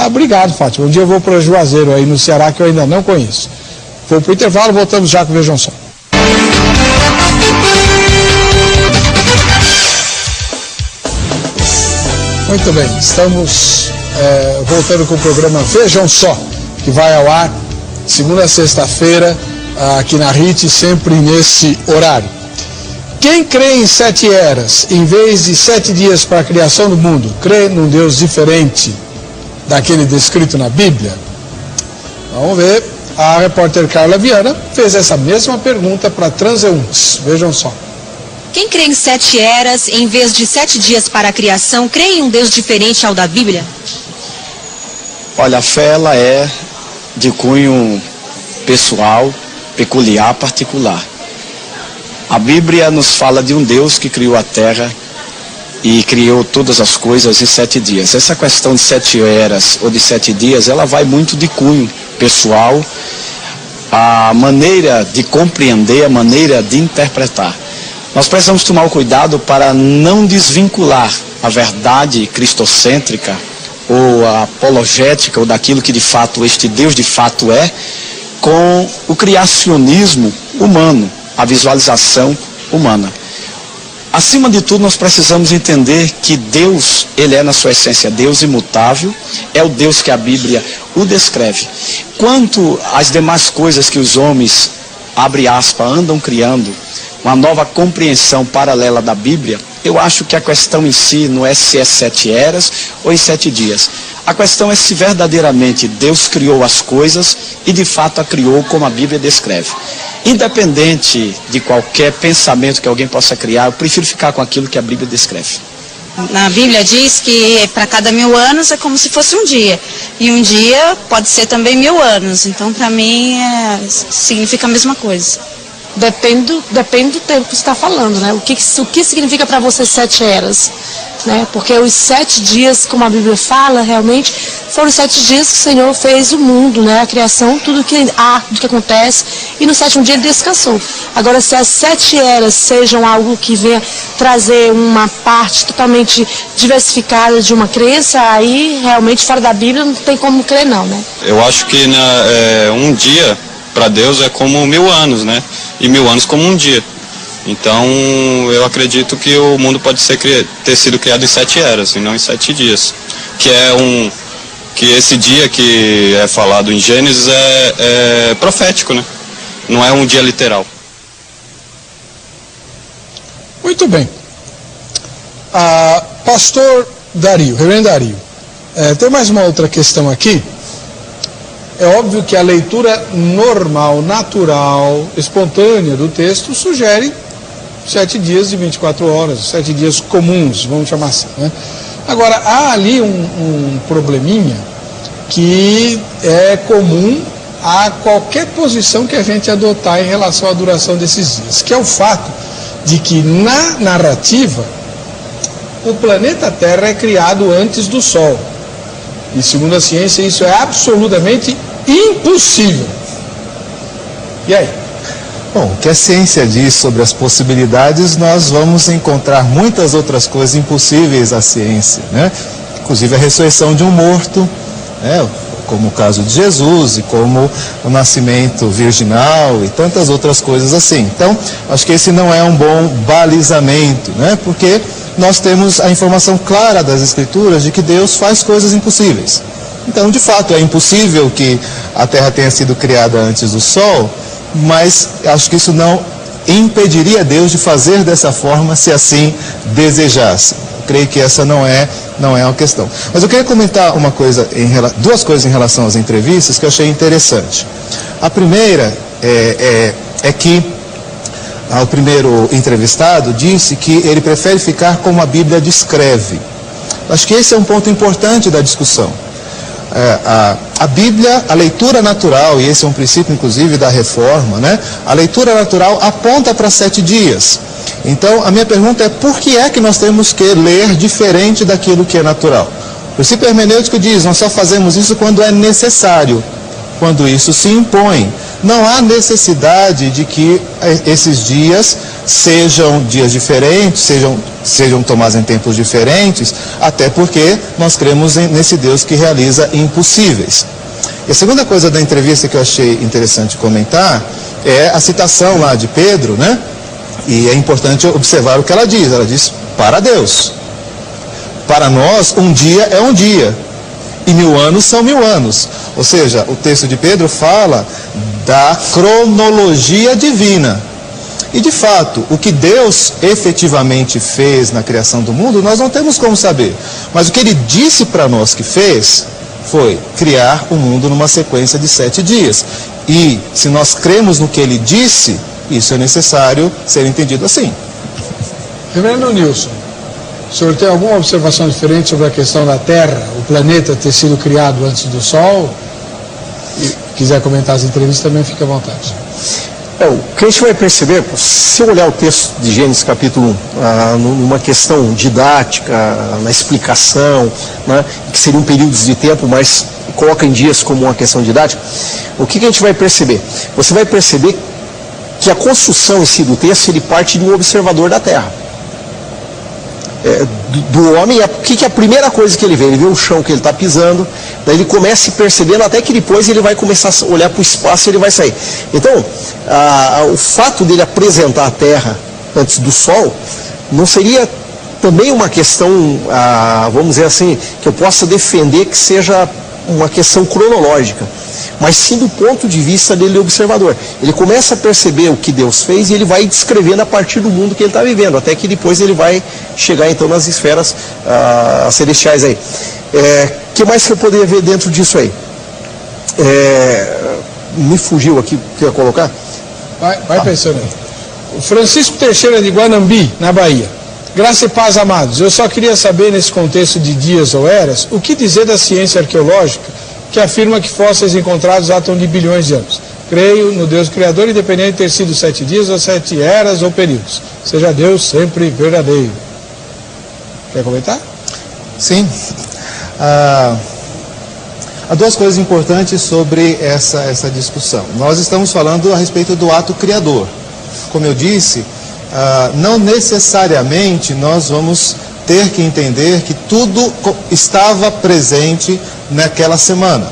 Obrigado, Fátima. Um dia eu vou para Juazeiro, aí no Ceará, que eu ainda não conheço. Vou para o intervalo, voltamos já com o Vejam Só. Muito bem, estamos voltando com o programa Vejam Só, que vai ao ar segunda a sexta-feira, aqui na RIT, sempre nesse horário. Quem crê em 7 eras, em vez de 7 dias para a criação do mundo, crê num Deus diferente daquele descrito na Bíblia? Vamos ver. A repórter Carla Viana fez essa mesma pergunta para transeuntes. Vejam só. Quem crê em 7 eras, em vez de 7 dias para a criação, crê em um Deus diferente ao da Bíblia? Olha, a fé ela é de cunho pessoal, peculiar, particular. A Bíblia nos fala de um Deus que criou a terra e criou todas as coisas em 7 dias. Essa questão de 7 eras ou de 7 dias, ela vai muito de cunho pessoal, a maneira de compreender, a maneira de interpretar. Nós precisamos tomar o cuidado para não desvincular a verdade cristocêntrica ou a apologética ou daquilo que de fato este Deus de fato é, com o criacionismo humano, a visualização humana. Acima de tudo, nós precisamos entender que Deus, Ele é na sua essência Deus imutável, é o Deus que a Bíblia o descreve. Quanto às demais coisas que os homens, abre aspas, andam criando, uma nova compreensão paralela da Bíblia, eu acho que a questão em si não é se é 7 eras ou em 7 dias. A questão é se verdadeiramente Deus criou as coisas e de fato a criou como a Bíblia descreve. Independente de qualquer pensamento que alguém possa criar, eu prefiro ficar com aquilo que a Bíblia descreve. Na Bíblia diz que para cada 1000 anos é como se fosse um dia. E um dia pode ser também 1000 anos. Então, para mim, significa a mesma coisa. Depende do tempo que você está falando, né? O que significa para você 7 eras? Né? Porque os 7 dias, como a Bíblia fala, realmente foram os 7 dias que o Senhor fez o mundo, né? A criação, tudo que há, tudo que acontece, e no 7º dia ele descansou. Agora, se as 7 eras sejam algo que venha trazer uma parte totalmente diversificada de uma crença, aí realmente fora da Bíblia não tem como crer não, né? Eu acho que um dia para Deus é como 1000 anos, né? E 1000 anos como um dia. Então, eu acredito que o mundo pode ter sido criado em 7 eras, e não em 7 dias. Que esse dia que é falado em Gênesis é profético, né? Não é um dia literal. Muito bem. Pastor Dario, reverendo Dario, tem mais uma outra questão aqui. É óbvio que a leitura normal, natural, espontânea do texto sugere 7 dias e 24 horas, 7 dias comuns, vamos chamar assim, né? Agora, há ali um probleminha que é comum a qualquer posição que a gente adotar em relação à duração desses dias, que é o fato de que na narrativa o planeta Terra é criado antes do Sol. E segundo a ciência isso é absolutamente impossível. E aí? Bom, o que a ciência diz sobre as possibilidades, nós vamos encontrar muitas outras coisas impossíveis à ciência, né? Inclusive a ressurreição de um morto, né? Como o caso de Jesus e como o nascimento virginal e tantas outras coisas assim. Então, acho que esse não é um bom balizamento, né? Porque nós temos a informação clara das Escrituras de que Deus faz coisas impossíveis. Então, de fato, é impossível que a Terra tenha sido criada antes do Sol, mas acho que isso não impediria Deus de fazer dessa forma se assim desejasse. creio que essa não é uma questão. Mas eu queria comentar duas coisas em relação às entrevistas que eu achei interessante. A primeira é que o primeiro entrevistado disse que ele prefere ficar como a Bíblia descreve. Acho que esse é um ponto importante da discussão. A Bíblia, a leitura natural, e esse é um princípio inclusive da reforma, né? A leitura natural aponta para 7 dias. Então a minha pergunta é: por que é que nós temos que ler diferente daquilo que é natural? O princípio hermenêutico diz: nós só fazemos isso quando é necessário, quando isso se impõe. Não há necessidade de que esses dias sejam dias diferentes, sejam tomados em tempos diferentes, até porque nós cremos nesse Deus que realiza impossíveis. E a segunda coisa da entrevista que eu achei interessante comentar é a citação lá de Pedro, né? E é importante observar o que ela diz. Ela diz: para Deus. Para nós, um dia é um dia, e 1000 anos são 1000 anos. Ou seja, o texto de Pedro fala da cronologia divina. E de fato, o que Deus efetivamente fez na criação do mundo, nós não temos como saber. Mas o que Ele disse para nós que fez foi criar o mundo numa sequência de 7 dias. E se nós cremos no que Ele disse, isso é necessário ser entendido assim. Reverendo Nilson, o senhor tem alguma observação diferente sobre a questão da Terra, o planeta ter sido criado antes do Sol? E quiser comentar as entrevistas também, fique à vontade. O que a gente vai perceber, se eu olhar o texto de Gênesis capítulo 1, numa questão didática, na explicação, né, que seriam períodos de tempo, mas coloca em dias como uma questão didática, o que a gente vai perceber? Você vai perceber que a construção em si do texto, ele parte de um observador da Terra. Do homem, o que é a primeira coisa que ele vê? Ele vê o chão que ele está pisando, daí ele começa a ir percebendo, até que depois ele vai começar a olhar para o espaço e ele vai sair. Então, o fato dele apresentar a Terra antes do Sol, não seria também uma questão, vamos dizer assim, que eu possa defender que seja uma questão cronológica, mas sim do ponto de vista dele, observador. Ele começa a perceber o que Deus fez e ele vai descrevendo a partir do mundo que ele está vivendo, até que depois ele vai chegar então nas esferas celestiais aí. Que mais que eu poderia ver dentro disso aí? Me fugiu aqui o que eu ia colocar? Vai pensando aí. O Francisco Teixeira de Guanambi, na Bahia. Graça e paz, amados. Eu só queria saber, nesse contexto de dias ou eras, o que dizer da ciência arqueológica que afirma que fósseis encontrados datam de bilhões de anos. Creio no Deus Criador, independente de ter sido 7 dias ou 7 eras ou períodos. Seja Deus sempre verdadeiro. Quer comentar? Sim. Há 2 coisas importantes sobre essa discussão. Nós estamos falando a respeito do ato criador. Como eu disse, não necessariamente nós vamos ter que entender que tudo estava presente naquela semana.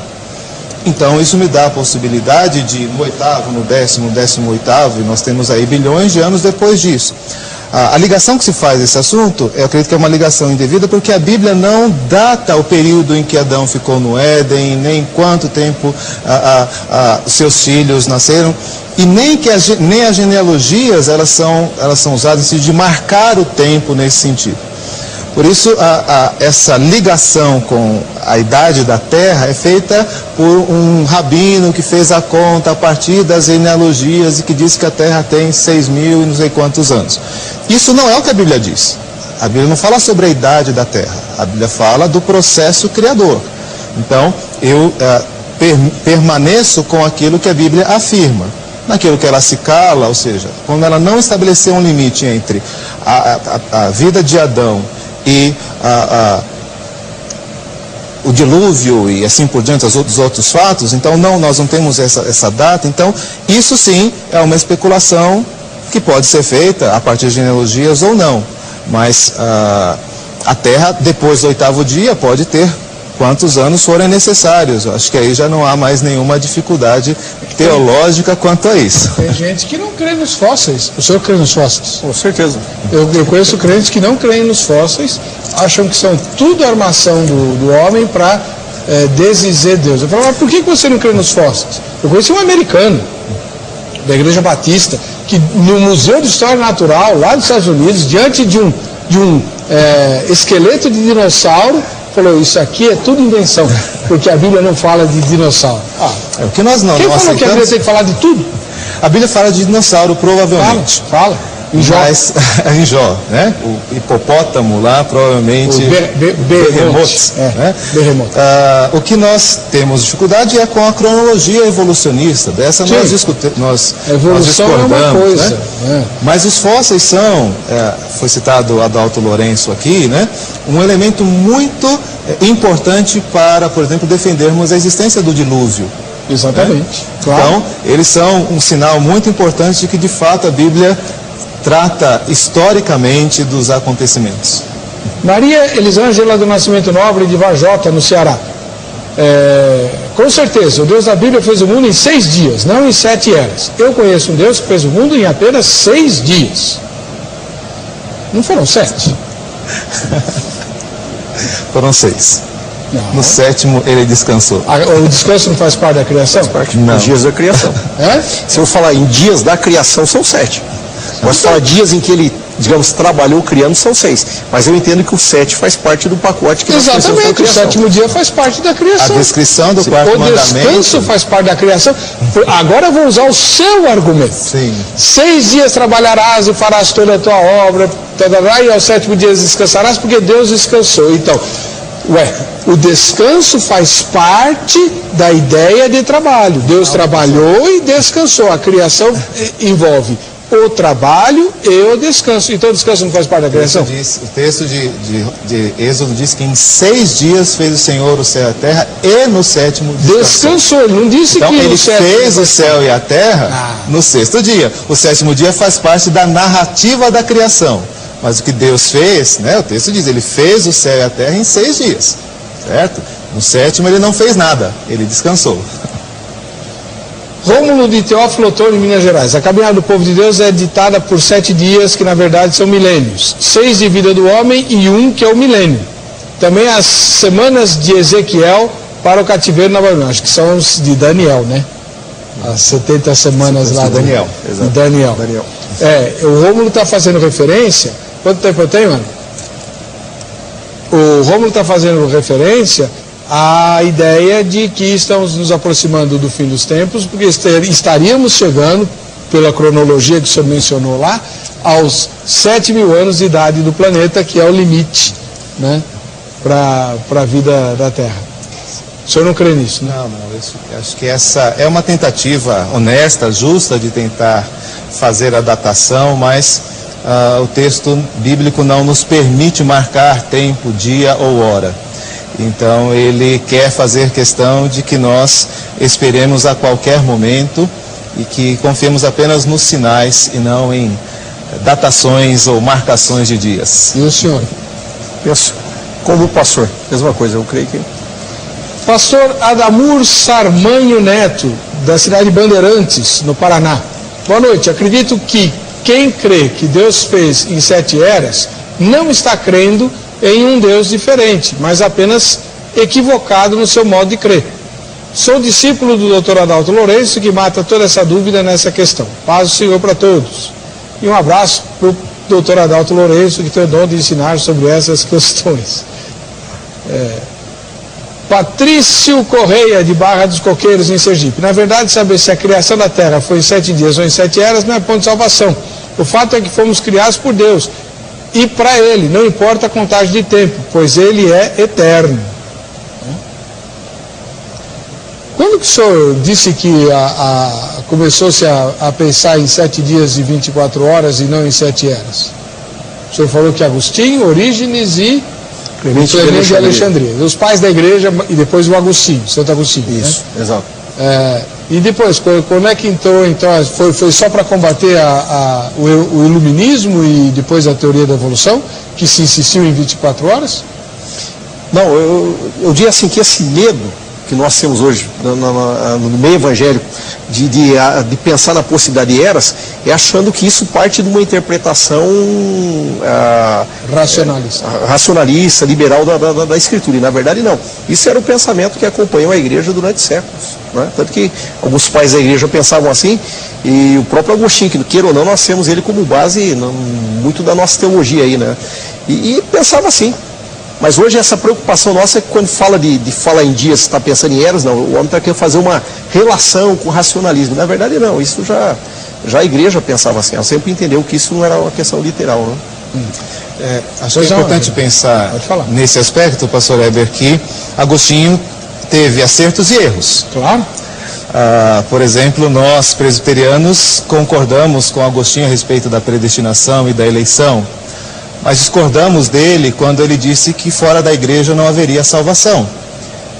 Então isso me dá a possibilidade de, no 8º, no 10º, 18º, e nós temos aí bilhões de anos depois disso. A ligação que se faz desse assunto, eu acredito que é uma ligação indevida, porque a Bíblia não data o período em que Adão ficou no Éden, nem quanto tempo os seus filhos nasceram, e nem as genealogias elas são usadas de marcar o tempo nesse sentido. Por isso, essa ligação com a idade da Terra é feita por um rabino que fez a conta a partir das genealogias e que diz que a Terra tem 6.000 e não sei quantos anos. Isso não é o que a Bíblia diz. A Bíblia não fala sobre a idade da Terra. A Bíblia fala do processo criador. Então, eu permaneço com aquilo que a Bíblia afirma. Naquilo que ela se cala, ou seja, quando ela não estabeleceu um limite entre a vida de Adão e o dilúvio e assim por diante, os outros fatos, então nós não temos essa data. Então isso sim é uma especulação que pode ser feita a partir de genealogias ou não, mas a Terra depois do 8º dia pode ter quantos anos forem necessários. Eu acho que aí já não há mais nenhuma dificuldade teológica quanto a isso. Tem gente que não crê nos fósseis. O senhor crê nos fósseis? Com certeza. Eu conheço crentes que não creem nos fósseis, acham que são tudo armação do homem para desdizer Deus. Eu falo, mas por que você não crê nos fósseis? Eu conheci um americano, da Igreja Batista, que no Museu de História Natural, lá dos Estados Unidos, diante de um esqueleto de dinossauro, falou, isso aqui é tudo invenção, porque a Bíblia não fala de dinossauro. O que nós não Quem falou aceitamos... que a Bíblia tem que falar de tudo? A Bíblia fala de dinossauro, provavelmente. Fala. Em Jó. Mas, em Jó, né? O hipopótamo lá, provavelmente... Berremote. Né? Berremote. O que nós temos dificuldade é com a cronologia evolucionista. Dessa nós discordamos. A evolução é uma coisa. Né? Mas os fósseis são, foi citado Adalto Lourenço aqui, né? Um elemento muito importante para, por exemplo, defendermos a existência do dilúvio. Exatamente. Né? Claro. Então, eles são um sinal muito importante de que, de fato, a Bíblia trata historicamente dos acontecimentos. Maria Elisângela do Nascimento Nobre de Varjota, no Ceará. Com certeza, o Deus da Bíblia fez o mundo em 6 dias, não em 7 eras. Eu conheço um Deus que fez o mundo em apenas 6 dias. Não foram 7? Foram 6. Não. No 7º ele descansou. O descanso não faz parte da criação? Faz parte Não. dos dias da criação. Se eu falar em dias da criação, são 7. Mas falar dias em que ele, digamos, trabalhou criando, são 6. Mas eu entendo que o 7 faz parte do pacote que nós conhecemos da Exatamente, o criação. 7º dia faz parte da criação. A descrição do quarto O mandamento... descanso faz parte da criação. Agora eu vou usar o seu argumento. Sim. 6 dias trabalharás e farás toda a tua obra, e ao 7º dia descansarás, porque Deus descansou. Então, o descanso faz parte da ideia de trabalho. Deus trabalhou e descansou. A criação envolve o trabalho e o descanso. Então o descanso não faz parte da criação? O texto de Êxodo diz que em 6 dias fez o Senhor o céu e a terra, e no 7º descansou. Ele não disse então, que ele o fez o céu e a terra no 6º dia. O 7º dia faz parte da narrativa da criação. Mas o que Deus fez, né, o texto diz, ele fez o céu e a terra em 6 dias. Certo? No 7º ele não fez nada, ele descansou. Rômulo de Teófilo Otoni, Minas Gerais. A caminhada do povo de Deus é ditada por 7 dias, que na verdade são milênios. 6 de vida do homem e 1 que é o milênio. Também as semanas de Ezequiel para o cativeiro na Babilônia. Acho que são os de Daniel, né? As 70 semanas lá. Daniel. De Daniel. O Rômulo está fazendo referência. Quanto tempo eu tenho, mano? O Rômulo está fazendo referência à ideia de que estamos nos aproximando do fim dos tempos, porque estaríamos chegando, pela cronologia que o senhor mencionou lá, aos 7.000 anos de idade do planeta, que é o limite, né, para a vida da Terra. O senhor não crê nisso, né? Não, eu acho que essa é uma tentativa honesta, justa, de tentar fazer a datação, mas o texto bíblico não nos permite marcar tempo, dia ou hora. Então ele quer fazer questão de que nós esperemos a qualquer momento e que confiemos apenas nos sinais e não em datações ou marcações de dias. E o senhor? Penso, como pastor, mesma coisa, eu creio que... Pastor Adamur Sarmanho Neto, da cidade de Bandeirantes, no Paraná. Boa noite. Acredito que quem crê que Deus fez em 7 eras não está crendo em um Deus diferente, mas apenas equivocado no seu modo de crer. Sou discípulo do Dr. Adalto Lourenço, que mata toda essa dúvida nessa questão. Paz do Senhor para todos. E um abraço para o Dr. Adalto Lourenço, que tem o dom de ensinar sobre essas questões. Patrício Correia, de Barra dos Coqueiros, em Sergipe. Na verdade, saber se a criação da Terra foi em 7 dias ou em 7 eras não é ponto de salvação. O fato é que fomos criados por Deus. E para Ele, não importa a contagem de tempo, pois Ele é eterno. Quando que o senhor disse que começou-se a pensar em 7 dias e 24 horas e não em 7 eras? O senhor falou que Agostinho, Orígenes e Clemente de Alexandria. Os pais da igreja e depois o Agostinho, Santo Agostinho. Isso, né? Exato. E depois, quando é que entrou, então, foi só para combater o iluminismo e depois a teoria da evolução, que se insistiu em 24 horas? Não, eu diria assim que esse medo que nós temos hoje no meio evangélico, de pensar na possibilidade de eras, é achando que isso parte de uma interpretação racionalista, liberal da Escritura. E na verdade não. Isso era o pensamento que acompanhou a igreja durante séculos, né? Tanto que alguns pais da igreja pensavam assim, e o próprio Agostinho, que queira ou não, nós temos ele como base muito da nossa teologia aí, né? E pensava assim. Mas hoje essa preocupação nossa é que quando fala de falar em dias, está pensando em eras, não, o homem está querendo fazer uma relação com o racionalismo. Na verdade não, isso já a igreja pensava assim, ela sempre entendeu que isso não era uma questão literal, né? Acho que é importante pensar nesse aspecto, pastor Heber, que Agostinho teve acertos e erros. Claro. Por exemplo, nós presbiterianos concordamos com Agostinho a respeito da predestinação e da eleição, mas discordamos dele quando ele disse que fora da igreja não haveria salvação.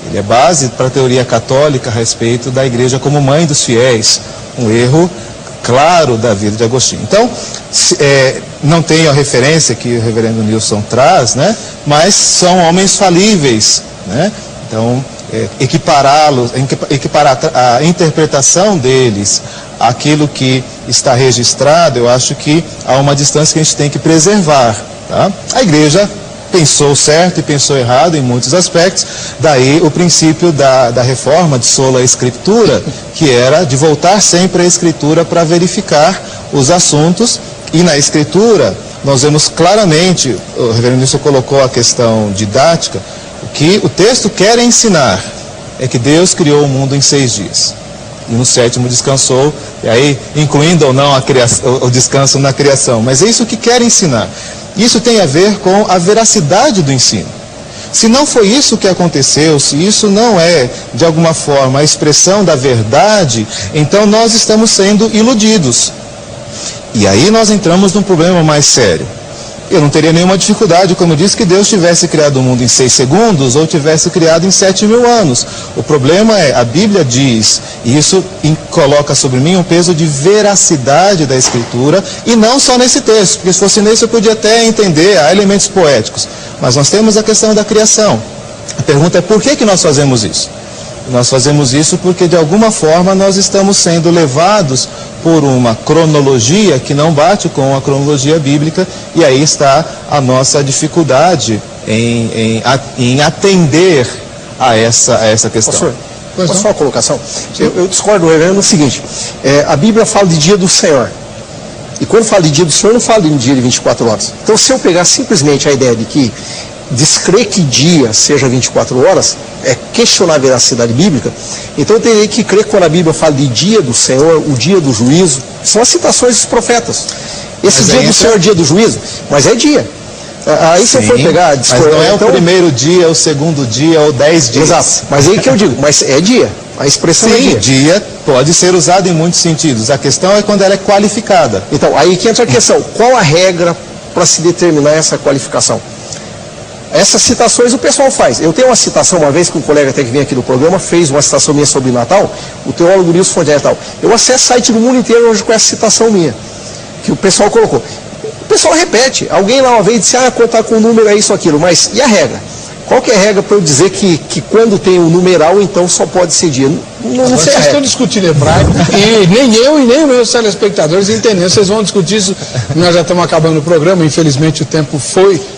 Ele é base para a teoria católica a respeito da igreja como mãe dos fiéis, um erro claro da vida de Agostinho. Então, não tenho a referência que o reverendo Nilson traz, né? Mas são homens falíveis, né? Então, equiparar a interpretação deles àquilo que está registrado, eu acho que há uma distância que a gente tem que preservar, tá? A igreja pensou certo e pensou errado em muitos aspectos, daí o princípio da reforma de sola escritura, que era de voltar sempre à escritura para verificar os assuntos, e na escritura nós vemos claramente, o reverendo Nilson colocou a questão didática, o que o texto quer ensinar é que Deus criou o mundo em 6 dias. E no 7º descansou, e aí incluindo ou não o descanso na criação. Mas é isso que quer ensinar. Isso tem a ver com a veracidade do ensino. Se não foi isso que aconteceu, se isso não é, de alguma forma, a expressão da verdade, então nós estamos sendo iludidos. E aí nós entramos num problema mais sério. Eu não teria nenhuma dificuldade, como eu disse, que Deus tivesse criado o mundo em 6 segundos ou tivesse criado em 7.000 anos. O problema é, a Bíblia diz, e isso coloca sobre mim um peso de veracidade da Escritura, e não só nesse texto, porque se fosse nesse eu podia até entender, há elementos poéticos. Mas nós temos a questão da criação. A pergunta é por que nós fazemos isso? Nós fazemos isso porque de alguma forma nós estamos sendo levados por uma cronologia que não bate com a cronologia bíblica, e aí está a nossa dificuldade em atender a essa questão. Pastor, posso fazer uma colocação? Eu discordo do reverendo no seguinte, a Bíblia fala de dia do Senhor, e quando fala de dia do Senhor não fala de um dia de 24 horas. Então se eu pegar simplesmente a ideia de que descrer que dia seja 24 horas, é questionar a veracidade bíblica, então eu teria que crer que quando a Bíblia fala de dia do Senhor, o dia do juízo, são as citações dos profetas. Esse dia do Senhor é dia do juízo, mas é dia. Aí se eu for pegar... Mas não é então, o primeiro dia, o segundo dia, ou 10 dias. Exato, mas aí que eu digo, mas é dia. A expressão é dia. Dia pode ser usada em muitos sentidos. A questão é quando ela é qualificada. Então, aí que entra a questão. Qual a regra para se determinar essa qualificação? Essas citações o pessoal faz. Eu tenho uma citação uma vez que um colega até que vem aqui no programa fez uma citação minha sobre Natal, o teólogo Nilson Fondier e tal. Eu acesso site do mundo inteiro hoje com essa citação minha, que o pessoal colocou. O pessoal repete. Alguém lá uma vez disse, contar com o número é isso, aquilo. Mas e a regra? Qual que é a regra para eu dizer que quando tem o numeral, então só pode ser dia? Não sei. Vocês estão discutindo hebraico e nem eu e nem meus telespectadores entendendo. Vocês vão discutir isso. Nós já estamos acabando o programa, infelizmente o tempo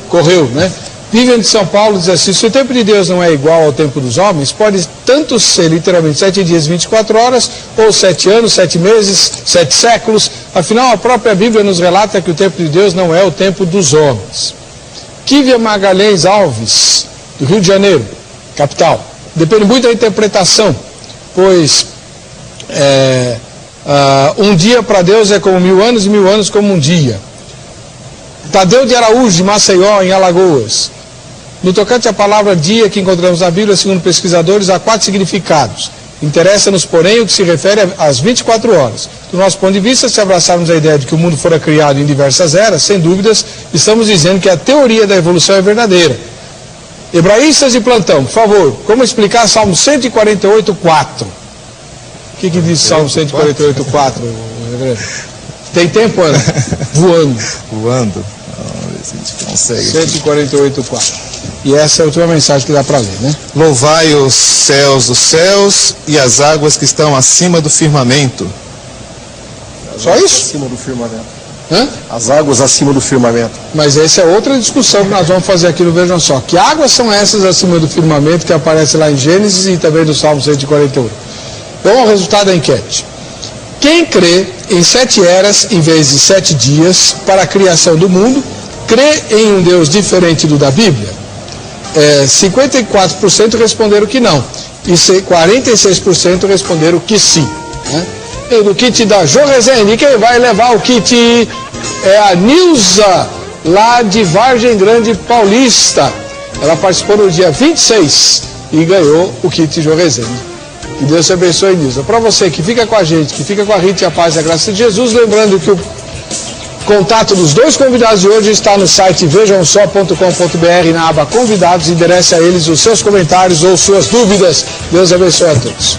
correu, né? Vivian de São Paulo diz assim, se o tempo de Deus não é igual ao tempo dos homens, pode tanto ser literalmente 7 dias, 24 horas, ou 7 anos, 7 meses, 7 séculos. Afinal, a própria Bíblia nos relata que o tempo de Deus não é o tempo dos homens. Kívia Magalhães Alves, do Rio de Janeiro, capital. Depende muito da interpretação, pois um dia para Deus é como 1000 anos e 1000 anos como um dia. Tadeu de Araújo, de Maceió, em Alagoas. No tocante à palavra dia que encontramos na Bíblia, segundo pesquisadores, há 4 significados. Interessa-nos, porém, o que se refere às 24 horas. Do nosso ponto de vista, se abraçarmos a ideia de que o mundo fora criado em diversas eras, sem dúvidas, estamos dizendo que a teoria da evolução é verdadeira. Hebraístas de plantão, por favor, como explicar Salmo 148:4? O que diz Salmo 148:4? Tem tempo, Ana? Voando. Consegue. 148,4. E essa é a última mensagem que dá para ler, né? Louvai os céus dos céus e as águas que estão acima do firmamento. Só isso? Acima do firmamento. Hã? As águas acima do firmamento. Mas essa é outra discussão que nós vamos fazer aqui no Vejam Só. Que águas são essas acima do firmamento que aparece lá em Gênesis e também no Salmo 148? Vamos ao resultado da enquete. Quem crê em 7 eras em vez de 7 dias para a criação do mundo, crê em um Deus diferente do da Bíblia? 54% responderam que não. E 46% responderam que sim. Né? E do kit da Jo Rezende, quem vai levar o kit é a Nilza, lá de Vargem Grande Paulista. Ela participou no dia 26 e ganhou o kit Jo Rezende. Que Deus te abençoe, Nilza. Para você que fica com a gente, que fica com a Rita e a Paz e a Graça de Jesus, lembrando que o contato dos 2 convidados de hoje está no site vejamsó.com.br, na aba Convidados. Endereça a eles os seus comentários ou suas dúvidas. Deus abençoe a todos.